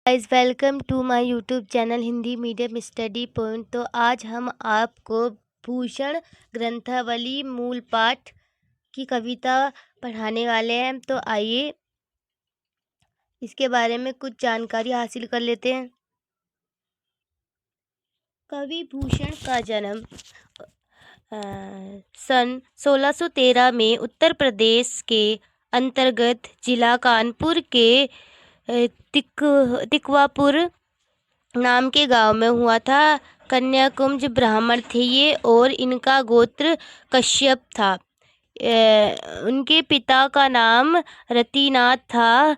Guys, welcome to my YouTube channel Hindi medium study point. तो आज हम आपको भूषण ग्रंथावली मूल पाठ की कविता पढ़ाने वाले हैं। तो आइए इसके बारे में कुछ जानकारी हासिल कर लेते हैं। कवि भूषण का जन्म सन 1613 में उत्तर प्रदेश के अंतर्गत जिला कानपुर के तिकवापुर नाम के गांव में हुआ था। कन्याकुब्ज ब्राह्मण थे ये और इनका गोत्र कश्यप था। उनके पिता का नाम रतिनाथ था।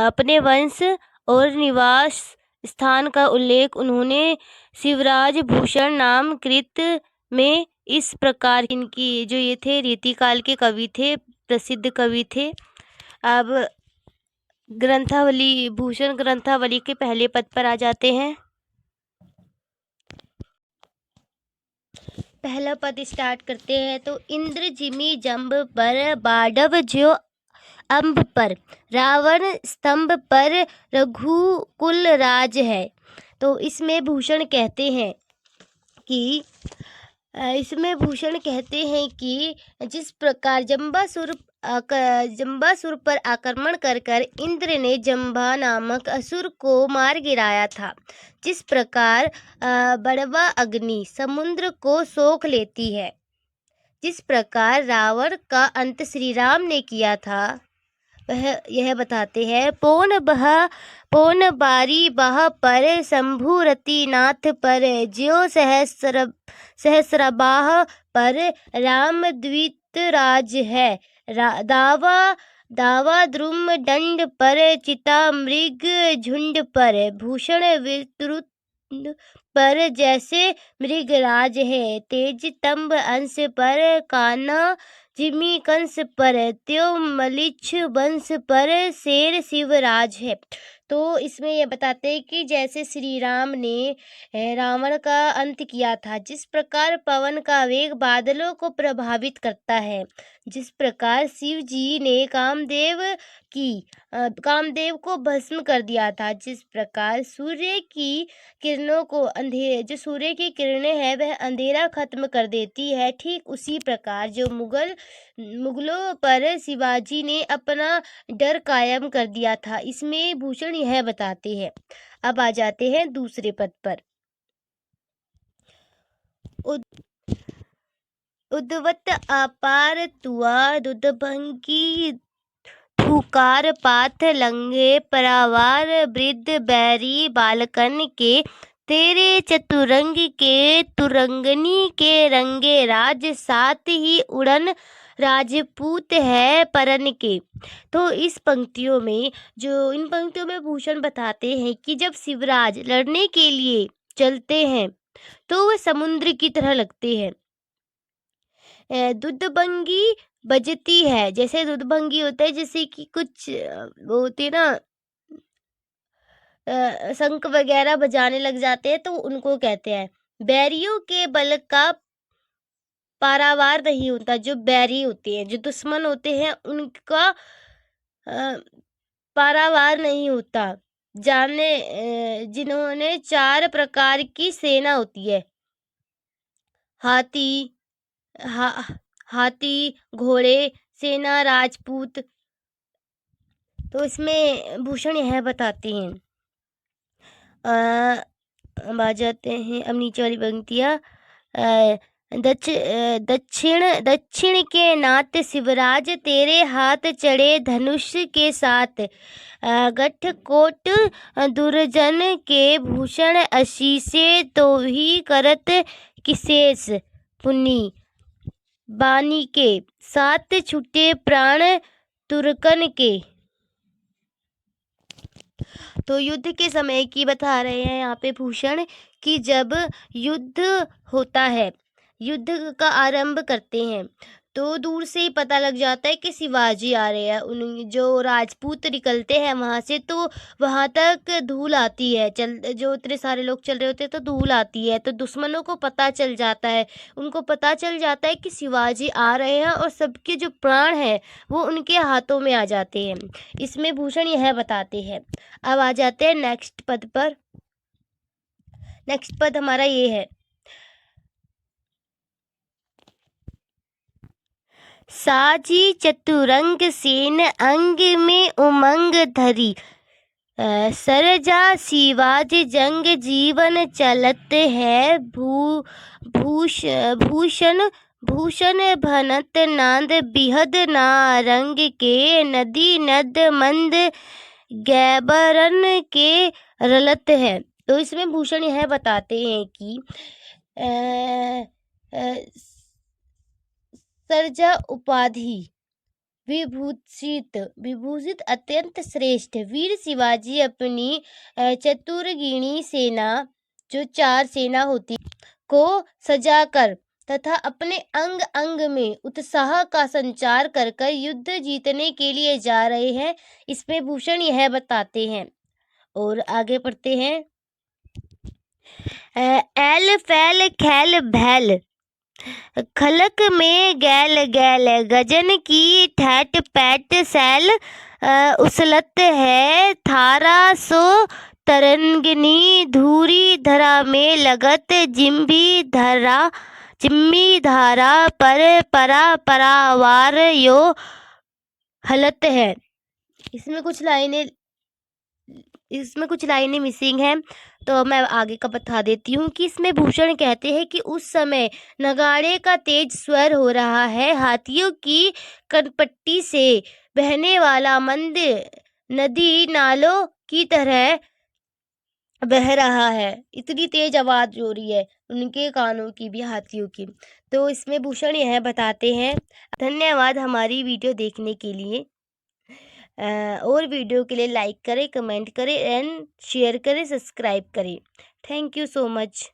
अपने वंश और निवास स्थान का उल्लेख उन्होंने शिवराज भूषण नाम कृत में इस प्रकार इनकी जो ये थे रीतिकाल के कवि थे, प्रसिद्ध कवि थे। अब ग्रंथावली भूषण ग्रंथावली के पहले पद पर आ जाते हैं। पहला पद स्टार्ट करते हैं। तो इंद्र जिमी जंब पर बाडव ज्यो अम्ब पर, रावण स्तंभ पर रघुकुल राज है। तो इसमें भूषण कहते हैं कि जिस प्रकार जंबासुर पर आक्रमण कर इंद्र ने जंबा नामक असुर को मार गिराया था, जिस प्रकार बड़वा अग्नि समुद्र को सोख लेती है, जिस प्रकार रावण का अंत श्री राम ने किया था, वह यह बताते हैं। पौन बारी बह पर शंभु रतिनाथ पर, ज्यो सहस्रबाह पर राम द्वित राज है। दावा द्रुम दंड पर, चिता मृग झुंड पर, भूषण विस्तृत पर जैसे मृगराज है। तेज तंब अंश पर, काना जिमी कंस पर, त्यो मलिच्छ वंश पर शेर शिवराज है। तो इसमें यह बताते हैं कि जैसे श्री राम ने रावण का अंत किया था, जिस प्रकार पवन का वेग बादलों को प्रभावित करता है, जिस प्रकार शिव जी ने कामदेव को भस्म कर दिया था, जिस प्रकार सूर्य की किरणें हैं वह अंधेरा खत्म कर देती है, ठीक उसी प्रकार जो मुगलों पर शिवाजी ने अपना डर कायम कर दिया था। इसमें भूषण यह बताते हैं। अब आ जाते हैं दूसरे पद पर। उद्वत अपार तुआ दुधभंगी फूकार पाथ लंघे परावार वृद्ध बैरी बालकन के, तेरे चतुरंग के तुरंगनी के रंगे राज, साथ ही उड़न राजपूत है परन के। तो इन पंक्तियों में भूषण बताते हैं कि जब शिवराज लड़ने के लिए चलते हैं तो वह समुद्र की तरह लगते हैं। दुधभंगी बजती है, जैसे दुधभंगी होता है, जैसे कि कुछ वो होते ना शंख वगैरह बजाने लग जाते हैं, तो उनको कहते हैं। बैरियों के बल का पारावार नहीं होता। जो बैरी होते हैं, जो दुश्मन होते हैं, उनका पारावार नहीं होता। जिन्होंने 4 प्रकार की सेना होती है, हाथी, घोड़े, सेना, राजपूत। तो इसमें भूषण यह बताते हैं। अब आ जाते हैं अब नीचे वाली पंक्तियाँ। दक्षिण के नाथ शिवराज, तेरे हाथ चढ़े धनुष के साथ, गठकोट दुर्जन के भूषण आशीषे, तो ही करत किशेष पुनि बानी के, साथ छूटे प्राण तुर्कन के। तो युद्ध के समय की बता रहे हैं यहाँ पे भूषण कि जब युद्ध होता है, युद्ध का आरंभ करते हैं, तो दूर से ही पता लग जाता है कि शिवाजी आ रहे हैं। उन जो राजपूत निकलते हैं वहाँ से, तो वहाँ तक धूल आती है, जो इतने सारे लोग चल रहे होते हैं तो धूल आती है, तो दुश्मनों को पता चल जाता है, उनको पता चल जाता है कि शिवाजी आ रहे हैं और सबके जो प्राण हैं वो उनके हाथों में आ जाते हैं। इसमें भूषण यह बताते हैं। अब आ जाते हैं नेक्स्ट पद पर। नेक्स्ट पद हमारा ये है, साजी चतुरंग सेन अंग में उमंग धरी, सरजा शिवाज जंग जीवन चलत है, भूषण भूषण भनत नांद बिहद नारंग के, नदी नद मंद गैबरन के रलत है। तो इसमें भूषण यह बताते हैं कि सरजा उपाधि विभूषित अत्यंत श्रेष्ठ वीर शिवाजी अपनी चतुर्गिणी सेना, जो 4 सेना होती को सजाकर तथा अपने अंग अंग में उत्साह का संचार कर कर युद्ध जीतने के लिए जा रहे हैं। इसमें भूषण यह बताते हैं। और आगे पढ़ते हैं। एल फैल खैल भैल, खलक में गैल गैल, गजन की ठैट पैट सैल, उछलत है थारा सो तरंगिनी, धूरी धरा में लगत जिम्मी धारा पर परा परावार यो हलत है। इसमें कुछ लाइनें मिसिंग हैं, तो मैं आगे का बता देती हूँ कि इसमें भूषण कहते हैं कि उस समय नगाड़े का तेज स्वर हो रहा है, हाथियों की कनपट्टी से बहने वाला मंद नदी नालों की तरह बह रहा है। इतनी तेज आवाज हो रही है उनके कानों की भी, हाथियों की। तो इसमें भूषण यह बताते हैं। धन्यवाद हमारी वीडियो देखने के लिए। और वीडियो के लिए लाइक करें, कमेंट करें एंड शेयर करें, सब्सक्राइब करें। Thank you so much.